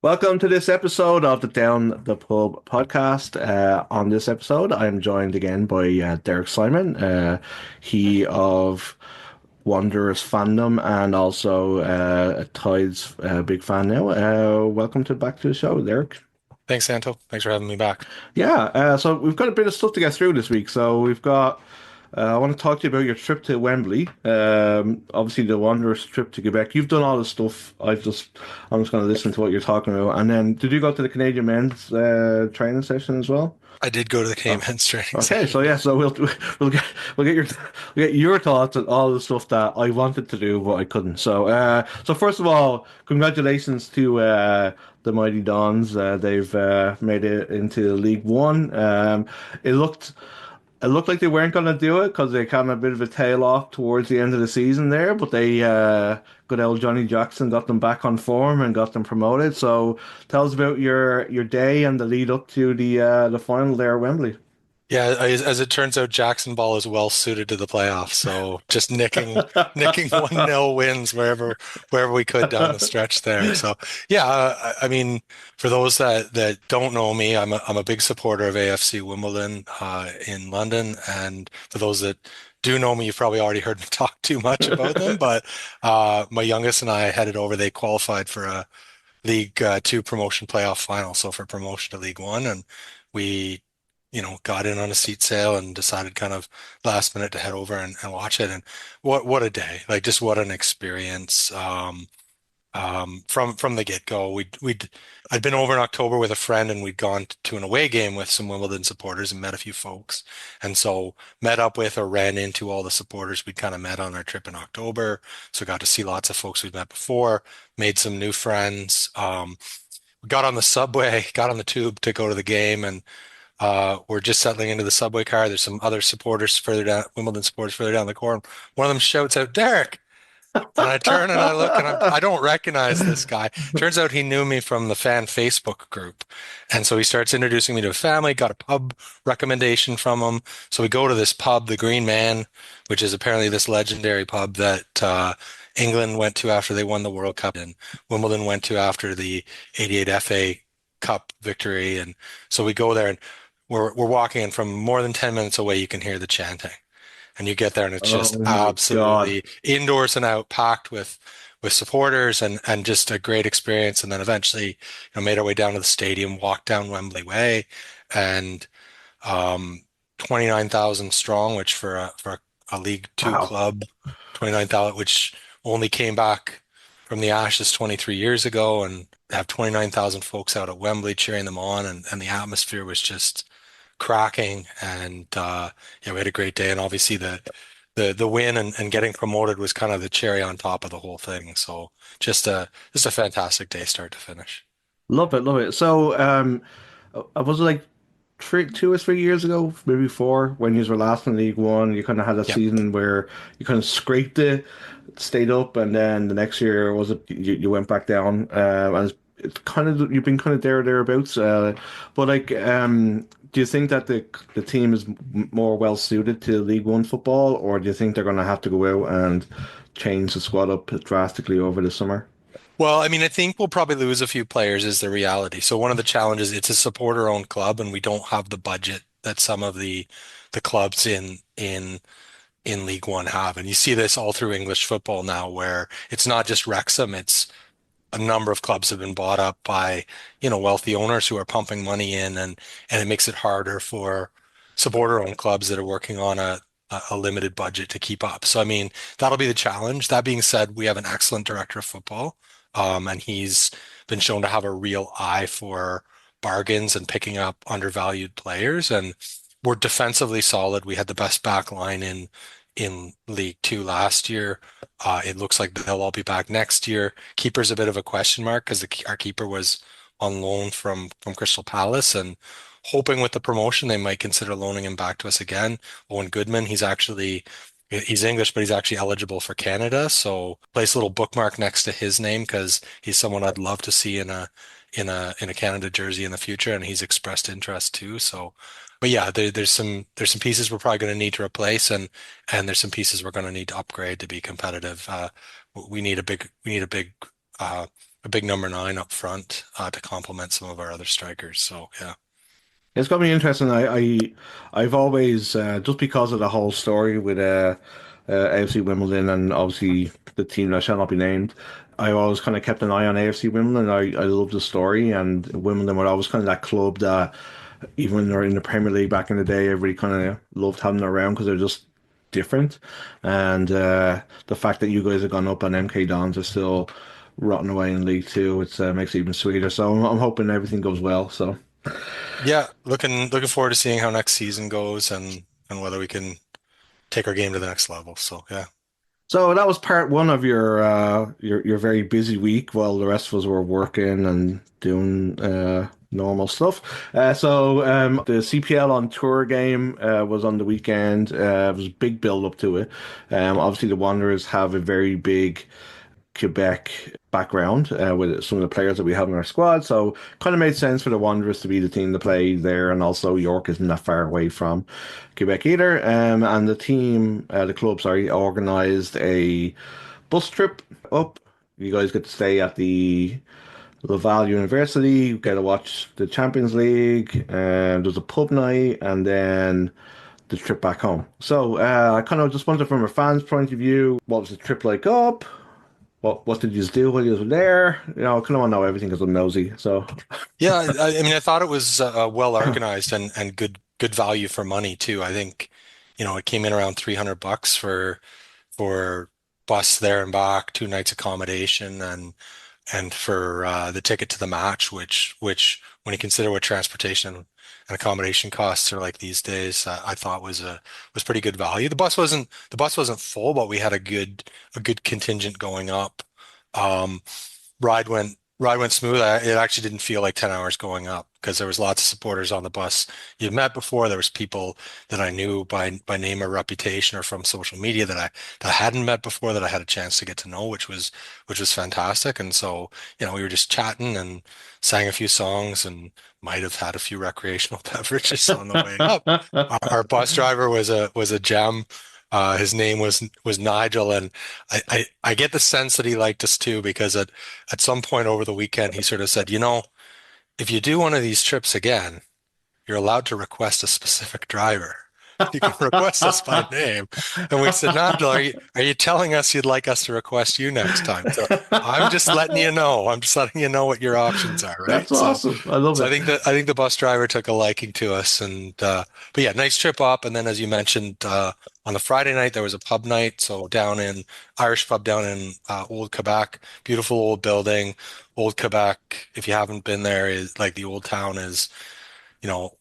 Welcome to this episode of the Down the Pub podcast. On this episode, I'm joined again by Derek Simon. He of Wanderers fandom and also a Tides big fan now. Welcome back to the show, Derek. Thanks, Santo. Thanks for having me back. Yeah, so we've got a bit of stuff to get through this week. So we've got. I want to talk to you about your trip to Wembley. Obviously, the Wanderers trip to Quebec. You've done all the stuff. I'm just going to listen to what you're talking about. And then, did you go to the Canadian men's training session as well? I did go to the Oh, CANMNT training okay. session. So yeah, so we'll get we'll get your thoughts on all the stuff that I wanted to do but I couldn't. So first of all, congratulations to the Mighty Dons. They've made it into League One. It looked. It looked like they weren't going to do it because they kind of a bit of a tail off towards the end of the season there, but they good old Johnny Jackson got them back on form and got them promoted. So tell us about your day and the lead up to the final there at Wembley. Yeah, as it turns out, Jackson Ball is well suited to the playoffs. So just nicking 1-0 wins wherever we could down the stretch there. So yeah, I mean, for those that don't know me, I'm a big supporter of AFC Wimbledon in London, and for those that do know me, you've probably already heard me talk too much about them. But my youngest and I headed over. They qualified for a League Two promotion playoff final, so for promotion to League One, and we, got in on a seat sale and decided kind of last minute to head over and watch it. And what a day! Like just what an experience. From the get-go. I'd been over in October with a friend and we'd gone to an away game with some Wimbledon supporters and met a few folks. And so met up with or ran into all the supporters we'd kind of met on our trip in October. So got to see lots of folks we'd met before, made some new friends. We got on the subway, got on the tube to go to the game, and we're just settling into the subway car. There's some other supporters further down, Wimbledon supporters further down the corridor. One of them shouts out, "Derek!" And I turn and I look and I don't recognize this guy. Turns out he knew me from the fan Facebook group. And so he starts introducing me to a family, got a pub recommendation from him. So we go to this pub, the Green Man, which is apparently this legendary pub that England went to after they won the World Cup and Wimbledon went to after the 88 FA Cup victory. And so we go there and we're walking and from more than 10 minutes away, you can hear the chanting and you get there and it's Oh just my God. absolutely indoors and out packed with supporters and just a great experience. And then eventually, made our way down to the stadium, walked down Wembley Way, and 29,000 strong, which for a League Two Wow. club, 29,000, which only came back from the ashes 23 years ago, and have 29,000 folks out at Wembley cheering them on, and the atmosphere was just cracking. And yeah, we had a great day, and obviously the win and getting promoted was kind of the cherry on top of the whole thing. So just a fantastic day, start to finish. Love it, love it. So, was it like 2 or 3 years ago, maybe four, when you were last in League One? You kind of had a Yep. season where you kind of scraped it, stayed up, and then the next year was it you went back down. And it's kind of you've been kind of thereabouts. But like, do you think that the team is more well suited to League One football, or do you think they're going to have to go out and change the squad up drastically over the summer? Well, I mean, I think we'll probably lose a few players is the reality. So one of the challenges, it's a supporter-owned club, and we don't have the budget that some of the clubs in League One have. And you see this all through English football now, where it's not just Wrexham, it's a number of clubs have been bought up by, wealthy owners who are pumping money in, and it makes it harder for supporter-owned clubs that are working on a limited budget to keep up. So I mean, that'll be the challenge. That being said, we have an excellent director of football, and he's been shown to have a real eye for bargains and picking up undervalued players. And we're defensively solid. We had the best back line in League Two last year. It looks like they'll all be back next year. Keeper's a bit of a question mark because our keeper was on loan from Crystal Palace, and hoping with the promotion they might consider loaning him back to us again. Owen Goodman, he's English, but he's actually eligible for Canada, so place a little bookmark next to his name because he's someone I'd love to see in a Canada jersey in the future, and he's expressed interest too. So, but yeah, there's some pieces we're probably going to need to replace, and there's some pieces we're going to need to upgrade to be competitive. We need a big a big number nine up front to complement some of our other strikers. So yeah. It's got me interesting. I've always just because of the whole story with AFC Wimbledon and obviously the team that shall not be named. I always kind of kept an eye on AFC Wimbledon. I love the story, and Wimbledon were always kind of that club that even when they're in the Premier League back in the day, everybody kind of loved having them around because they're just different. And the fact that you guys have gone up and MK Dons are still rotting away in League Two, it makes it even sweeter. So I'm hoping everything goes well. So. Yeah, looking forward to seeing how next season goes and whether we can take our game to the next level. So yeah. So that was part one of your very busy week while the rest of us were working and doing normal stuff. The CPL on tour game was on the weekend. It was a big build up to it. Obviously the Wanderers have a very big Quebec background with some of the players that we have in our squad. So kind of made sense for the Wanderers to be the team to play there, and also York isn't that far away from Quebec either. And the club, sorry, organised a bus trip up. You guys get to stay at the Laval University. You get to watch the Champions League, and there's a pub night, and then the trip back home. So I kind of just wondered from a fan's point of view, what was the trip like up? What did you do while you were there? I kind of want to know everything because I'm nosy. So, Yeah, I mean, I thought it was well organized and good value for money too. I think, it came in around $300 for bus there and back, 2 nights accommodation, and for the ticket to the match, which when you consider what transportation and accommodation costs are like these days, I thought was pretty good value. The bus wasn't full, but we had a good contingent going up. Um, ride went smooth. It actually didn't feel like 10 hours going up because there was lots of supporters on the bus you've met before. There was people that I knew by name or reputation or from social media that I hadn't met before that I had a chance to get to know, which was fantastic. And so, we were just chatting and sang a few songs and might have had a few recreational beverages on the way up. Our bus driver was a gem. His name was Nigel, and I get the sense that he liked us too because at some point over the weekend he sort of said, if you do one of these trips again, you're allowed to request a specific driver. You can request us by name. And we said, Nigel, are you telling us you'd like us to request you next time? So I'm just letting you know. I'm just letting you know what your options are, That's right? So awesome. I love so I it. think that I think the bus driver took a liking to us, and but yeah, nice trip up. And then, as you mentioned, on the Friday night there was a pub night. So down in Irish pub down in Old Quebec, beautiful old building. Old Quebec, if you haven't been there, is like the old town is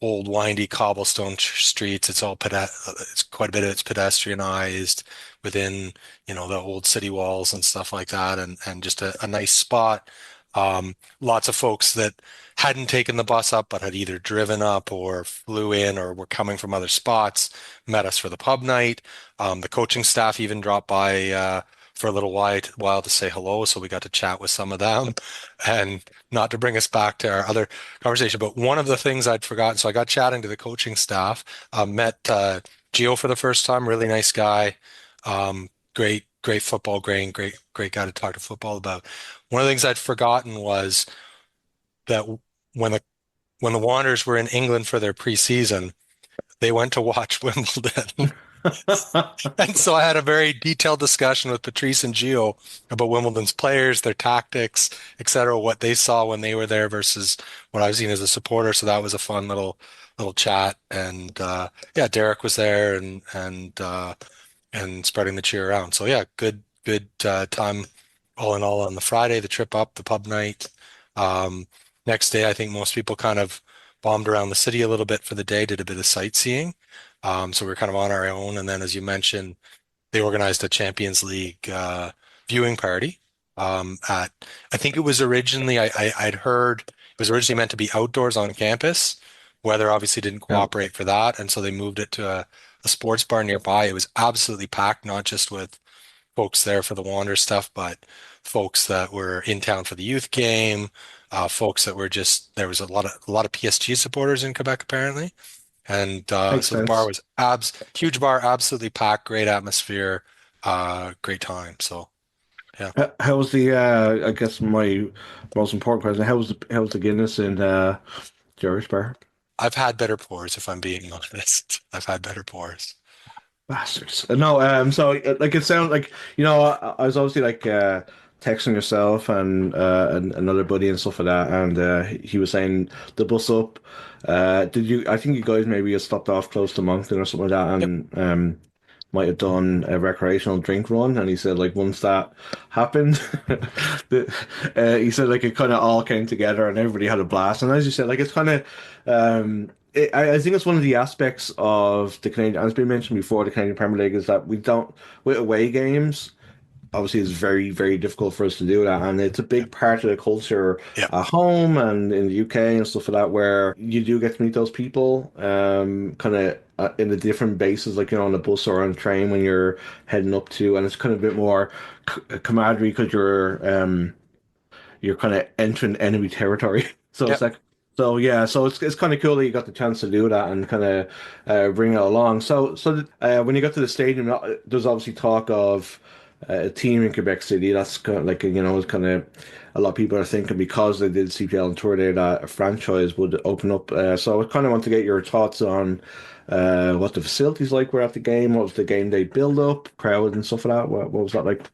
old windy cobblestone streets. It's quite a bit of it's pedestrianized within, the old city walls and stuff like that, and just a nice spot. Lots of folks that hadn't taken the bus up but had either driven up or flew in or were coming from other spots met us for the pub night. The coaching staff even dropped by for a little while to say hello, so we got to chat with some of them. And not to bring us back to our other conversation, but one of the things I'd forgotten, so I got chatting to the coaching staff, met Gio for the first time, really nice guy, great football brain, great guy to talk to football about. One of the things I'd forgotten was that when the when the Wanderers were in England for their preseason, they went to watch Wimbledon. And so I had a very detailed discussion with Patrice and Gio about Wimbledon's players, their tactics, et cetera, what they saw when they were there versus what I've seen as a supporter. So that was a fun little chat. And yeah, Derek was there and spreading the cheer around. So yeah, good time all in all on the Friday, the trip up, the pub night. Um, Next day, I think most people kind of bombed around the city a little bit for the day, did a bit of sightseeing. So we are kind of on our own. And then, as you mentioned, they organized a Champions League viewing party. At I think it was originally I'd heard it was originally meant to be outdoors on campus. Weather obviously didn't Yeah, cooperate for that, and so they moved it to a sports bar nearby. It was absolutely packed, not just with folks there for the Wander stuff, but folks that were in town for the youth game, folks that were just there was a lot of PSG supporters in Quebec apparently. And makes so the bar sense. was huge bar, absolutely packed, great atmosphere, great time. So Yeah. How was the I guess my most important question, how was the Guinness in Jerry's Bar? I've had better pours, if I'm being honest. I've had better pours. Bastards. No, so like it sounds like I was obviously like texting yourself and another buddy and stuff like that, and he was saying the bus up. Did you? I think you guys maybe just stopped off close to Moncton or something like that, Yep. and might have done a recreational drink run. And he said like once that happened, he said like it kind of all came together and everybody had a blast. And as you said, like it's kind of I think it's one of the aspects of the Canadian, as been mentioned before, the Canadian Premier League is that we don't, with away games, obviously it's very, very difficult for us to do that. And it's a Yep. big part of the culture Yep. at home and in the UK and stuff like that, where you do get to meet those people, kind of in the different bases, like, on a bus or on a train when you're heading up to, and it's kind of a bit more camaraderie because you're kind of entering enemy territory. So it's Yep. like, so yeah, so it's kind of cool that you got the chance to do that and kind of bring it along. When you got to the stadium, there's obviously talk of a team in Quebec City. That's kind of like it's kind of a lot of people are thinking because they did CPL and Tour there that a franchise would open up. So I kind of want to get your thoughts on what the facilities like were at the game. What was the game day build up, crowd and stuff like that? What was that like?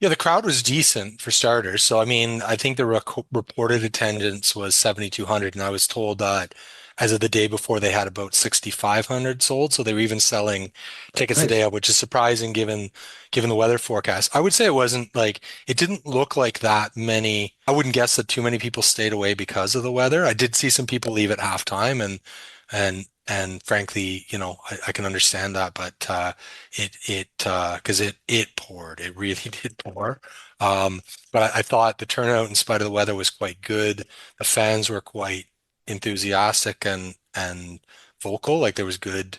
Yeah, the crowd was decent for starters. So, I mean, I think the reported attendance was 7,200, and I was told that as of the day before, they had about 6,500 sold. So they were even selling tickets the day Nice. of, which is surprising given the weather forecast. I would say it wasn't like it didn't look like that many. I wouldn't guess that too many people stayed away because of the weather. I did see some people leave at halftime, and frankly, I can understand that, but because it poured, it really did pour. Um, but I thought the turnout, in spite of the weather, was quite good. The fans were quite enthusiastic and vocal. Like there was good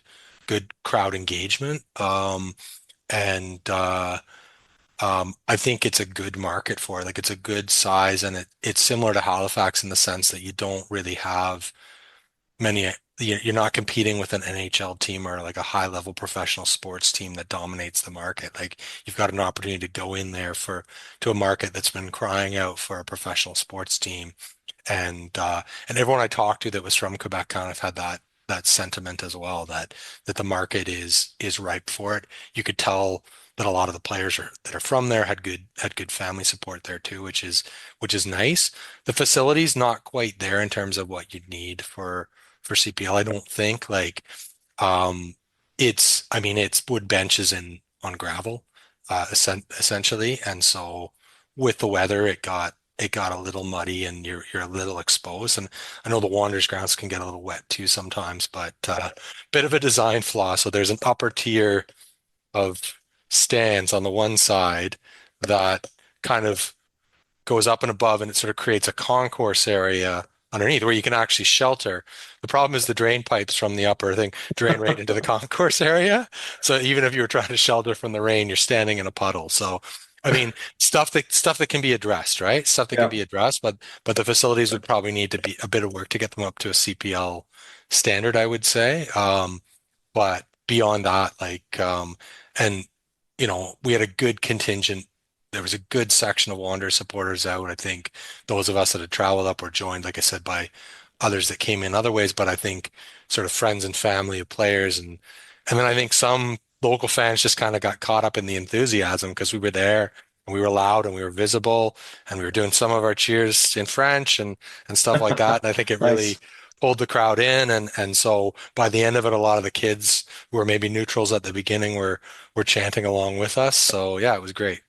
crowd engagement. And I think it's a good market for it. Like it's a good size, and it's similar to Halifax in the sense that you don't really have many. You're not competing with an NHL team or like a high level professional sports team that dominates the market. Like you've got an opportunity to go in there to a market that's been crying out for a professional sports team, and everyone I talked to that was from Quebec kind of had that sentiment as well, that the market is ripe for it. You could tell that a lot of the players that are from there had good family support there too, which is nice. The facility's not quite there in terms of what you'd need for CPL. I don't think like um I mean it's wood benches and on gravel essentially, and so with the weather it got a little muddy and you're a little exposed. And I know the Wanderers grounds can get a little wet too sometimes, but bit of a design flaw. So there's an upper tier of stands on the one side that kind of goes up and above, and it sort of creates a concourse area underneath where you can actually shelter. The problem is the drain pipes from the upper thing drain right into the concourse area. So even if you were trying to shelter from the rain, you're standing in a puddle. So I mean, stuff that can be addressed, right? Stuff that can Yeah. be addressed, but the facilities would probably need to be a bit of work to get them up to a CPL standard, I would say. But beyond that, and we had a good contingent. There was a good section of Wander supporters out. I think those of us that had traveled up were joined, like I said, by others that came in other ways. But I think sort of friends and family of players, and then I think some local fans just kind of got caught up in the enthusiasm because we were there and we were loud and we were visible and we were doing some of our cheers in French and stuff like that. And I think it really Nice. pulled the crowd in, and so by the end of it, a lot of the kids who were maybe neutrals at the beginning were chanting along with us. So yeah, it was great.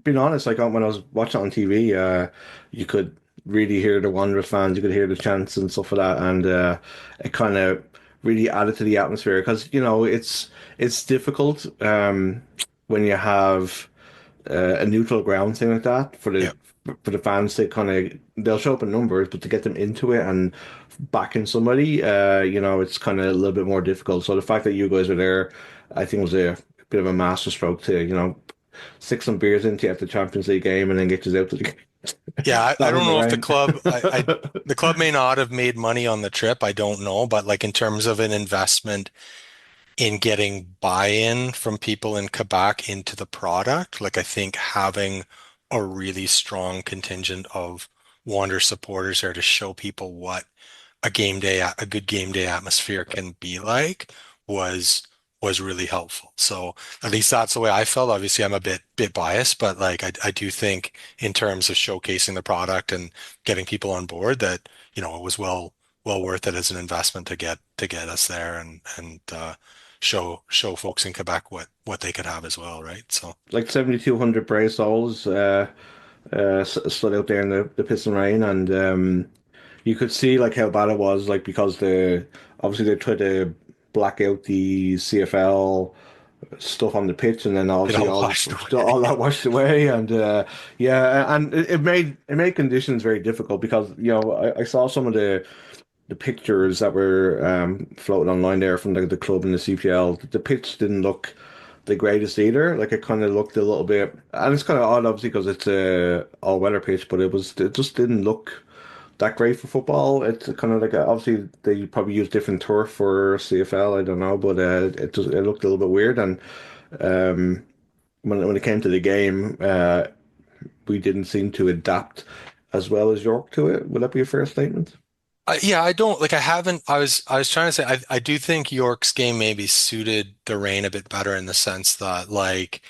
Being honest, like when I was watching it on TV, you could really hear the Wanderers fans, you could hear the chants and stuff like that, and it kind of really added to the atmosphere because it's difficult when you have a neutral ground thing like that Yeah. for the fans to kind of they'll show up in numbers, but to get them into it and backing somebody, it's kind of a little bit more difficult. So the fact that you guys were there, I think was a bit of a masterstroke to stick some beers into you at the Champions League game and then get you out to the Yeah, I not in don't the know if rain. the club may not have made money on the trip. I don't know, but like in terms of an investment in getting buy-in from people in Quebec into the product. Like I think having a really strong contingent of Wander supporters there to show people what a good game day atmosphere can be like was was really helpful. So at least that's the way I felt. Obviously, I'm a bit biased, but like I do think in terms of showcasing the product and getting people on board that, it was well worth it as an investment to get us there and show folks in Quebec what they could have as well, right? So Like 7,200 brave souls stood out there in the piss and rain, and you could see like how bad it was, like because obviously they tried to black out the CFL stuff on the pitch, and then it obviously all all washed all away. that washed away, and yeah, and it made conditions very difficult because I saw some of the pictures that were floating online there from the club and the CPL. The pitch didn't look the greatest either. Like it kind of looked a little bit, and it's kind of odd, obviously, because it's a all-weather pitch, but it just didn't look that great for football. It's kind of like obviously they probably use different turf for CFL. I don't know, but it looked a little bit weird. And um, when it came to the game, we didn't seem to adapt as well as York to it. Would that be a fair statement? Yeah, I don't like I haven't I was trying to say I do think York's game maybe suited the rain a bit better in the sense that like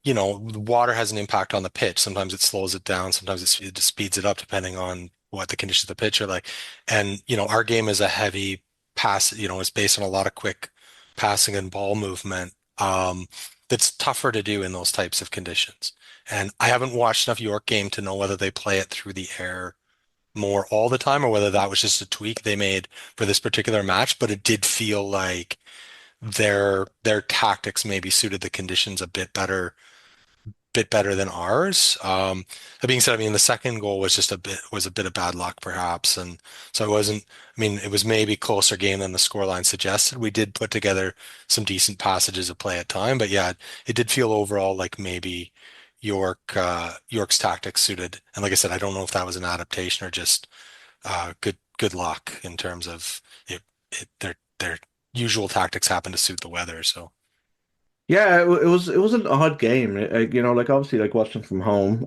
the water has an impact on the pitch. Sometimes it slows it down, sometimes it just speeds it up depending on what the conditions of the pitch are like. And our game is a heavy pass, it's based on a lot of quick passing and ball movement. That's tougher to do in those types of conditions. And I haven't watched enough York game to know whether they play it through the air more all the time or whether that was just a tweak they made for this particular match, but it did feel like their tactics maybe suited the conditions a bit better than ours. That being said, I mean the second goal was a bit of bad luck perhaps, and so it wasn't. I mean, it was maybe closer game than the scoreline suggested. We did put together some decent passages of play at time, but yeah, it did feel overall like maybe York's tactics suited. And like I said, I don't know if that was an adaptation or just good luck in terms of their usual tactics happen to suit the weather. So Yeah, it was an odd game. Like obviously, like watching from home.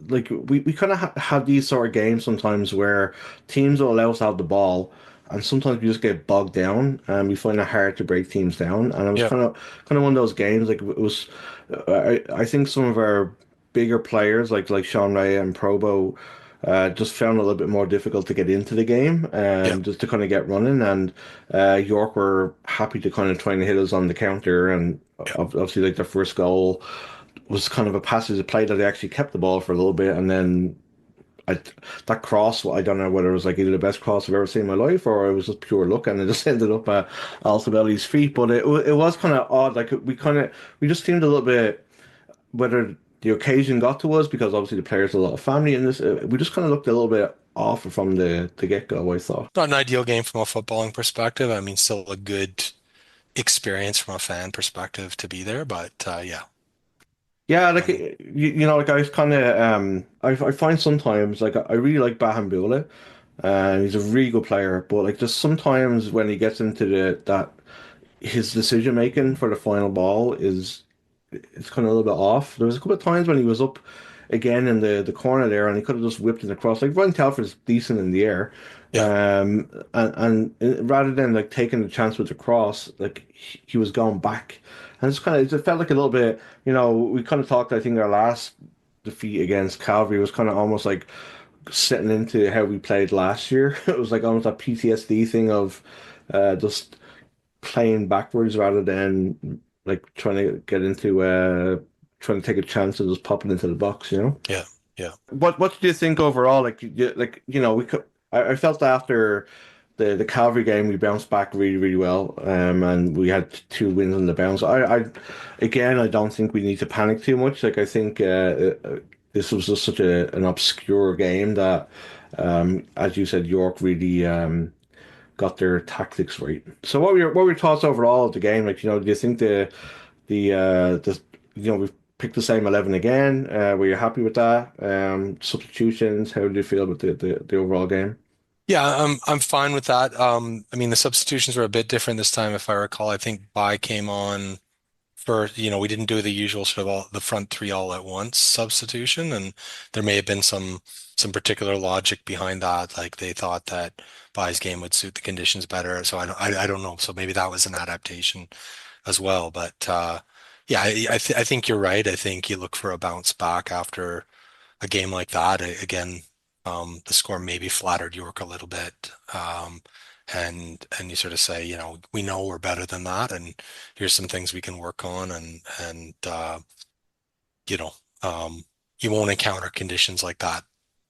Like we kind of have these sort of games sometimes where teams will allow us to have the ball, and sometimes we just get bogged down, and we find it hard to break teams down. And it was yeah, kind of one of those games. Like it was, I think some of our bigger players, like Sean Ray and Probo, just found it a little bit more difficult to get into the game, yeah, just to kind of get running. And York were happy to kind of try and hit us on the counter, and yeah. obviously like their first goal was kind of a passage of play that they actually kept the ball for a little bit, and then I, that cross, I don't know whether it was like either the best cross I've ever seen in my life or it was just pure luck and it just ended up at Altobelli's feet. But it was kind of odd. Like we just seemed a little bit, whether the occasion got to us because obviously the players had a lot of family in this. We just kind of looked a little bit off from the get-go, I thought. Not an ideal game from a footballing perspective. I mean, still a good experience from a fan perspective to be there, but yeah. Yeah, like Um, like I was kind of I find sometimes like I really like Bahambula, and he's a really good player, but like just sometimes when he gets into that his decision making for the final ball is it's kind of a little bit off. There was a couple of times when he was up again in the corner there, and he could have just whipped it across. Like Ryan Telford's decent in the air, yeah, and rather than like taking the chance with the cross, like he was going back, and it felt like a little bit. We kind of talked. I think our last defeat against Calgary was kind of almost like setting into how we played last year. It was like almost a PTSD thing of just playing backwards rather than like trying to take a chance and just pop it into the box. yeah, yeah. What do you think overall? We could. I felt after the Calvary game we bounced back really really well, and we had two wins on the bounce. Again I don't think we need to panic too much. Like I think this was just such an obscure game that, as you said, York really got their tactics right. So what were your thoughts overall of the game? Like, do you think the we've picked the same 11 again? Were you happy with that? Substitutions, how do you feel about the overall game? Yeah, I'm fine with that. I mean, the substitutions were a bit different this time, if I recall. I think Bai came on first. We didn't do the usual sort of all the front three all at once substitution, and there may have been some particular logic behind that. Like they thought that Bai's game would suit the conditions better. So I don't know. So maybe that was an adaptation as well. But yeah, I think you're right. I think you look for a bounce back after a game like that. Again, the score maybe flattered York a little bit. And you sort of say, we know we're better than that, and here's some things we can work on, and you know, um, you won't encounter conditions like that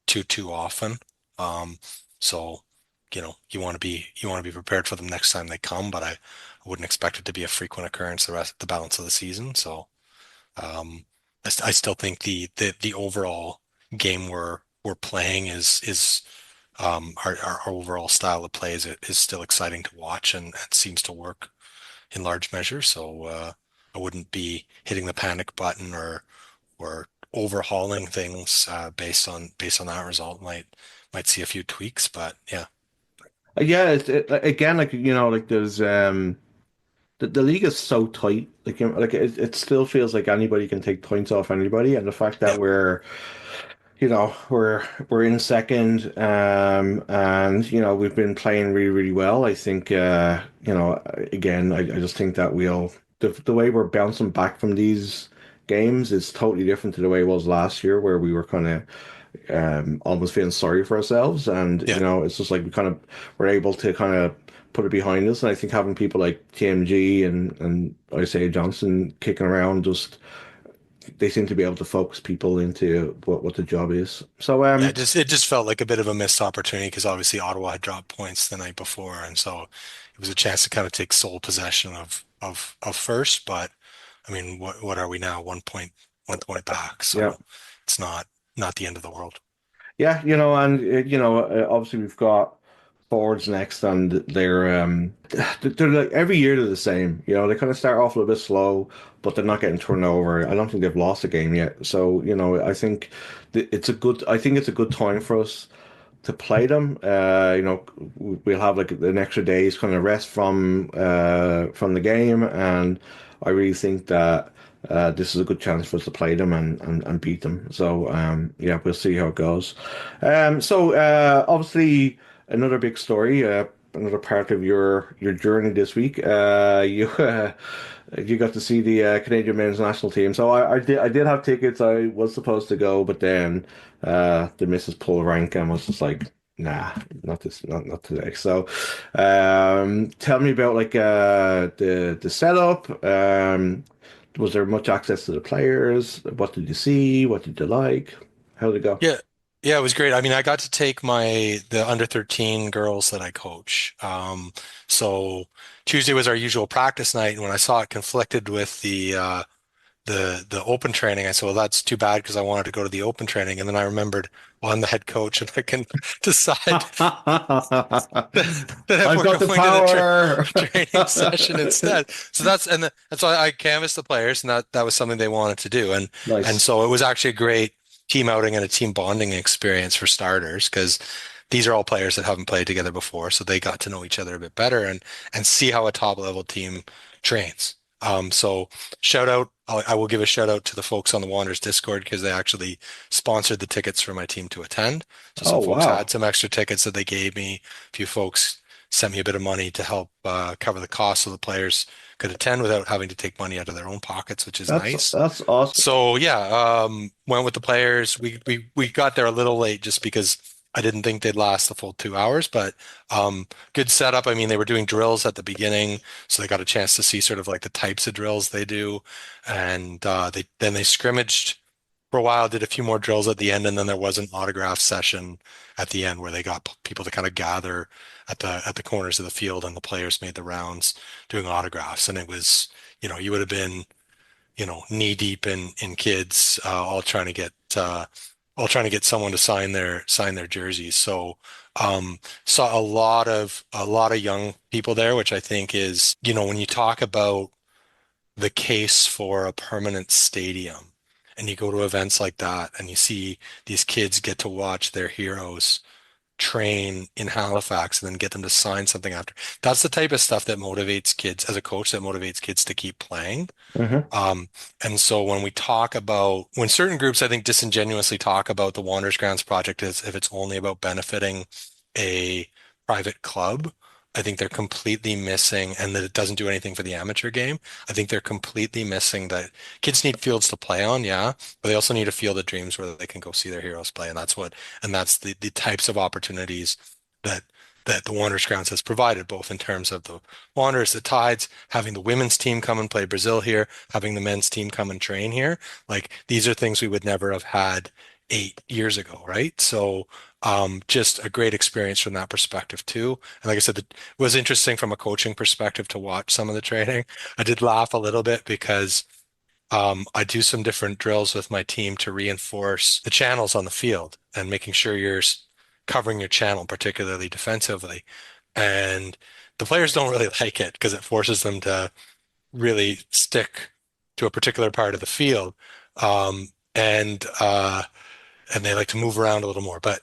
too often. Um, so, you want to be prepared for them next time they come, but I wouldn't expect it to be a frequent occurrence the balance of the season. So, I still think the overall game we're playing is our overall style of play is still exciting to watch and seems to work in large measure. So I wouldn't be hitting the panic button or overhauling things based on that result. Might see a few tweaks, but yeah, Yeah, again, like like there's the league is so tight. Like it still feels like anybody can take points off anybody, and the fact that yeah, we're in second, and we've been playing really, really well. I think again, I just think that the way we're bouncing back from these games is totally different to the way it was last year, where we were kind of almost feeling sorry for ourselves. And, yeah. it's just like we kind of were able to kind of put it behind us. And I think having people like TMG and Isaiah Johnson kicking around, just they seem to be able to focus people into what the job is. So, Yeah, it just felt like a bit of a missed opportunity because obviously Ottawa had dropped points the night before, and so it was a chance to kind of take sole possession of first. But I mean, what are we now? 1 point back, yeah. so it's not the end of the world. Yeah, and obviously we've got forwards next, and they're like every year they're the same. They kind of start off a little bit slow, but they're not getting turned over. I don't think they've lost a game yet. So, I think I think it's a good time for us to play them. We'll have like an extra day's kind of rest from the game, and I really think that this is a good chance for us to play them and beat them. So yeah, we'll see how it goes. So obviously another big story. Another part of your journey this week. You got to see the Canadian men's national team. So I did have tickets. I was supposed to go, but then the missus pulled rank and was just like, nah, not this, not today. So tell me about like the setup. Was there much access to the players? What did you see? What did you like? How did it go? Yeah, yeah, it was great. I mean, I got to take the under 13 girls that I coach. So Tuesday was our usual practice night, and when I saw it conflicted with the open training. I said, well, that's too bad because I wanted to go to the open training. And then I remembered, well, I'm the head coach and I can decide that if I've we're got the going to the power. training session instead. So that's why I canvassed the players, and that was something they wanted to do. And Nice. so it was actually a great team outing and a team bonding experience for starters, because these are all players that haven't played together before, so they got to know each other a bit better and see how a top level team trains. So shout out, I will give a shout out to the folks on the Wanderers Discord because they actually sponsored the tickets for my team to attend. So Oh some folks had wow. some extra tickets that they gave me. A few folks sent me a bit of money to help cover the cost so the players could attend without having to take money out of their own pockets, which is That's nice. that's awesome. So yeah, went with the players. We got there a little late just because I didn't think they'd last the full 2 hours, but good setup. I mean, they were doing drills at the beginning, so they got a chance to see sort of like the types of drills they do, and they scrimmaged for a while, did a few more drills at the end, and then there was an autograph session at the end where they got people to kind of gather at the corners of the field, and the players made the rounds doing autographs, and it was, you would have been knee deep in kids, all trying to get someone to sign their jerseys. So saw a lot of young people there, which I think is, when you talk about the case for a permanent stadium, and you go to events like that, and you see these kids get to watch their heroes train in Halifax and then get them to sign something after. That's the type of stuff that motivates kids as a coach, that motivates kids to keep playing. Hmm. Um, and so when we talk about, when certain groups, I think, disingenuously talk about the Wanderers Grounds project as if it's only about benefiting a private club, I think they're completely missing, and that it doesn't do anything for the amateur game. I think they're completely missing that kids need fields to play on, yeah, but they also need a field of dreams where they can go see their heroes play. And that's the types of opportunities that that the Wanderers Grounds has provided, both in terms of the Wanderers, the Tides, having the women's team come and play Brazil here, having the men's team come and train here. Like these are things we would never have had 8 years ago, right? So just a great experience from that perspective too. And like I said, it was interesting from a coaching perspective to watch some of the training. I did laugh a little bit because I do some different drills with my team to reinforce the channels on the field and making sure you're covering your channel, particularly defensively. And the players don't really like it because it forces them to really stick to a particular part of the field. Um, and and they like to move around a little more. But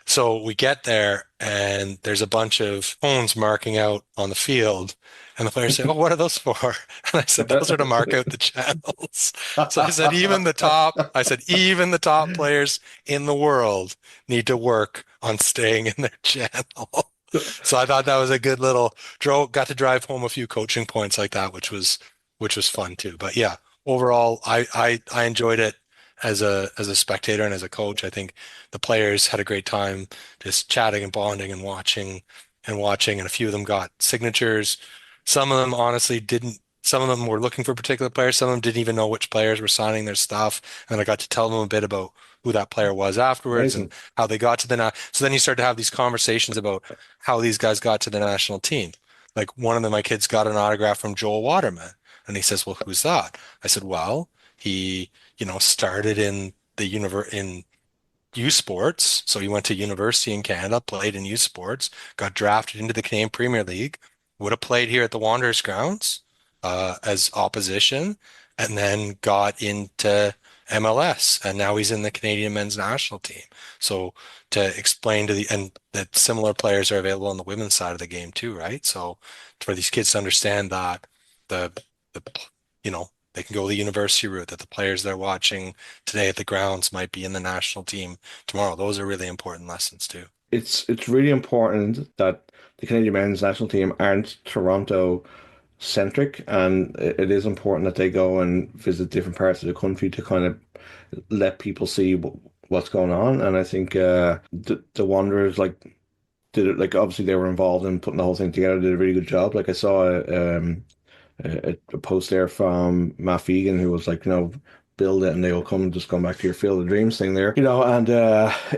so we get there and there's a bunch of phones marking out on the field. And the players say, "Oh, what are those for?" And I said, "Those are to mark out the channels." So I said, even the top players in the world need to work on staying in their channel. So I thought that was a good little got to drive home a few coaching points like that, which was fun too. But yeah, overall, I enjoyed it as a spectator and as a coach. I think the players had a great time just chatting and bonding and watching, and a few of them got signatures. Some of them honestly didn't. Some of them were looking for particular players. Some of them didn't even know which players were signing their stuff. And I got to tell them a bit about who that player was afterwards and Amazing. how they got to so then you start to have these conversations about how these guys got to the national team. Like one of them, my kids got an autograph from Joel Waterman. And he says, "Well, who's that?" I said, "Well, he started in in U Sports. So he went to university in Canada, played in U Sports, got drafted into the Canadian Premier League, would have played here at the Wanderers grounds as opposition, and then got into MLS, and now he's in the Canadian men's national team. So to explain and that similar players are available on the women's side of the game too, right? So for these kids to understand that the the they can go the university route, that the players they're watching today at the grounds might be in the national team tomorrow. Those are really important lessons too. It's really important that the Canadian men's national team aren't Toronto centric, and it is important that they go and visit different parts of the country to kind of let people see what's going on. And I think the Wanderers did it, like obviously they were involved in putting the whole thing together, did a really good job. Like I saw a post there from Matt Fegan who was like, build it and they will come back to your field of dreams thing there, and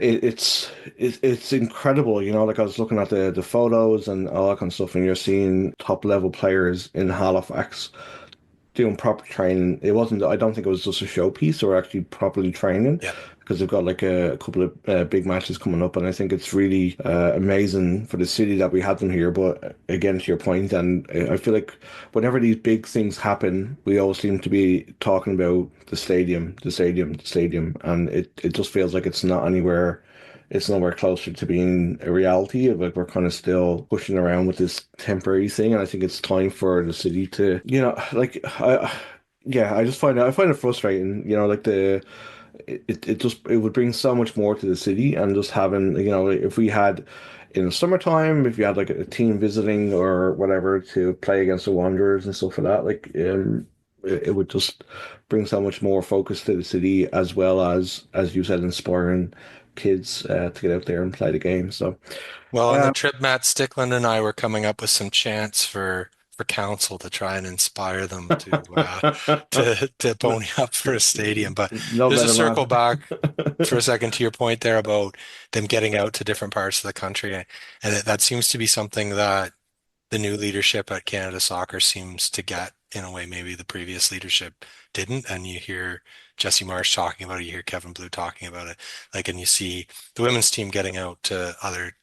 it's incredible, like I was looking at the photos and all that kind of stuff, and you're seeing top level players in Halifax doing proper training. It wasn't, I don't think it was just a showpiece or actually properly training, Yeah. because they've got like a couple of big matches coming up, and I think it's really amazing for the city that we had them here. But again, to your point, and I feel like whenever these big things happen, we always seem to be talking about the stadium, the stadium, the stadium, and it just feels like it's nowhere closer to being a reality. Like we're kind of still pushing around with this temporary thing, and I think it's time for the city to, yeah, I find it frustrating. Like it would bring so much more to the city, and just having, like, if we had in the summertime, if you had like a team visiting or whatever to play against the Wanderers and stuff like that, like it would just bring so much more focus to the city, as well as you said, inspiring kids to get out there and play the game. So, Well, on the um, trip, Matt Stickland and I were coming up with some chants for council to try and inspire them to pony up for a stadium. But no just to better circle man. back for a second to your point there about them getting out to different parts of the country, and that seems to be something that the new leadership at Canada Soccer seems to get in a way maybe the previous leadership didn't. And you hear Jesse Marsh talking about it, you hear Kevin Blue talking about it, like, and you see the women's team getting out to other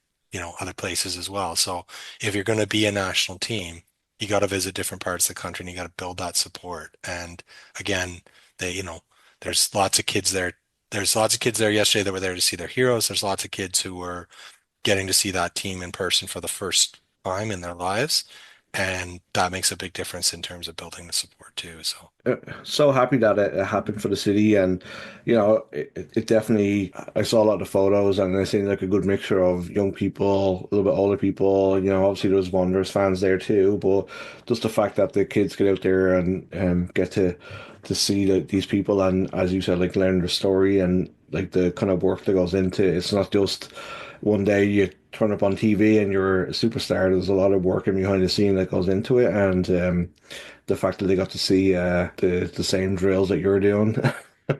places as well. So if you're going to be a national team, you got to visit different parts of the country and you got to build that support. And again, there's lots of kids there. There's lots of kids there yesterday that were there to see their heroes. There's lots of kids who were getting to see that team in person for the first time in their lives. And that makes a big difference in terms of building the support too. So So happy that it happened for the city, and it definitely. I saw a lot of the photos, and it seemed like a good mixture of young people, a little bit older people. Obviously there was Wanderers fans there too, but just the fact that the kids get out there and get to see these people, and as you said, like learn their story and like the kind of work that goes into it. It's not just one day you turn up on TV and you're a superstar. There's a lot of work and behind the scene that goes into it, and the fact that they got to see the same drills that you're doing.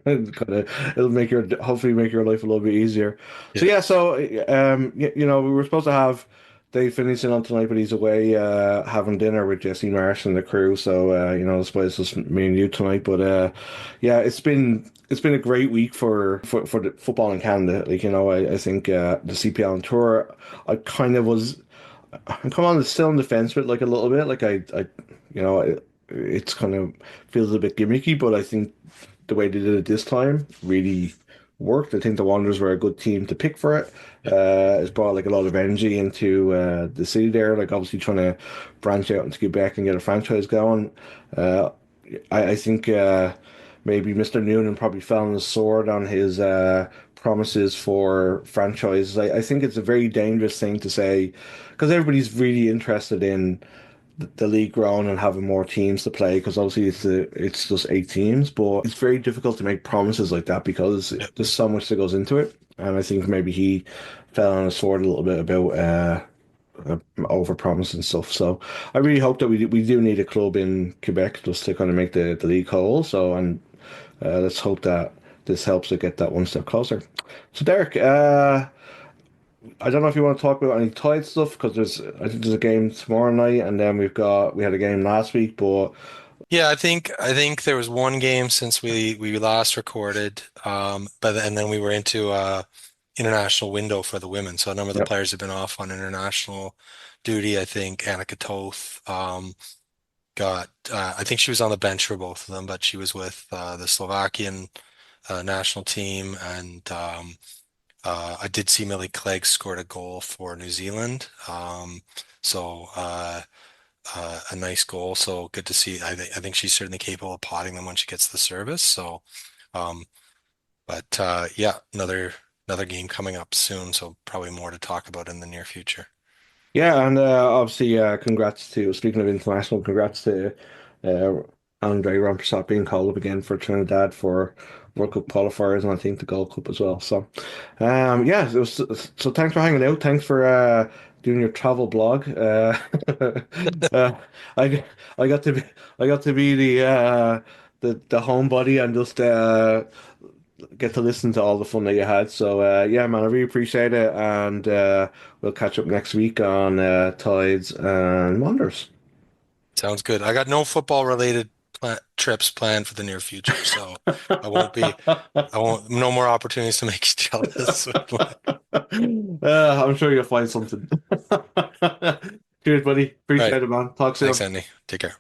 It'll make your hopefully make your life a little bit easier. So yeah, yeah, so we were supposed to have Dave finishing on tonight, but he's away having dinner with Jesse Marsh and the crew. So that's why it's just me and you tonight. But yeah, it's been a great week for the football in Canada. Like I think the CPL on tour, I kind of was. I'm kind of still on the fence with like a little bit. Like you know, it's kind of feels a bit gimmicky, but I think the way they did it this time really worked. I think the Wanderers were a good team to pick for it. yeah, It's brought like a lot of energy into the city there. Like obviously trying to branch out into Quebec and get a franchise going. Uh, I think maybe Mr. Noonan probably fell on the sword on his promises for franchises. I think it's a very dangerous thing to say because everybody's really interested in the league growing and having more teams to play because obviously it's just 8 teams, but it's very difficult to make promises like that because yeah. there's so much that goes into it. And I think maybe he fell on his sword a little bit about over promise and stuff. So I really hope that we do need a club in Quebec just to kind of make the league whole. So and let's hope that this helps to get that one step closer. So Derek, I don't know if you want to talk about any Tide stuff because I think there's a game tomorrow night, and then we had a game last week, but Yeah, I think there was one game since we last recorded, and then we were into international window for the women. So a number of the yeah, players have been off on international duty. I think Annika Toth I think she was on the bench for both of them, but she was with the Slovakian national team, and I did see Millie Clegg scored a goal for New Zealand. So a nice goal. So good to see. I think she's certainly capable of potting them when she gets the service. So, um, but yeah, another game coming up soon. So probably more to talk about in the near future. yeah, and obviously, congrats to speaking of international, congrats to uh, Andre Rampersad being called up again for Trinidad for World Cup qualifiers, and I think the Gold Cup as well. So, yeah, so thanks for hanging out. Thanks for doing your travel blog. Uh, I I got to be the homebody and just get to listen to all the fun that you had. So yeah, man, I really appreciate it, and we'll catch up next week on Tides and Wonders. Sounds good. I got no football related trips planned for the near future, so I won't be. I won't. No more opportunities to make you jealous. I'm sure you'll find something. Cheers, buddy. All right. Appreciate it, man. Talk Thanks, soon. Andy. Take care.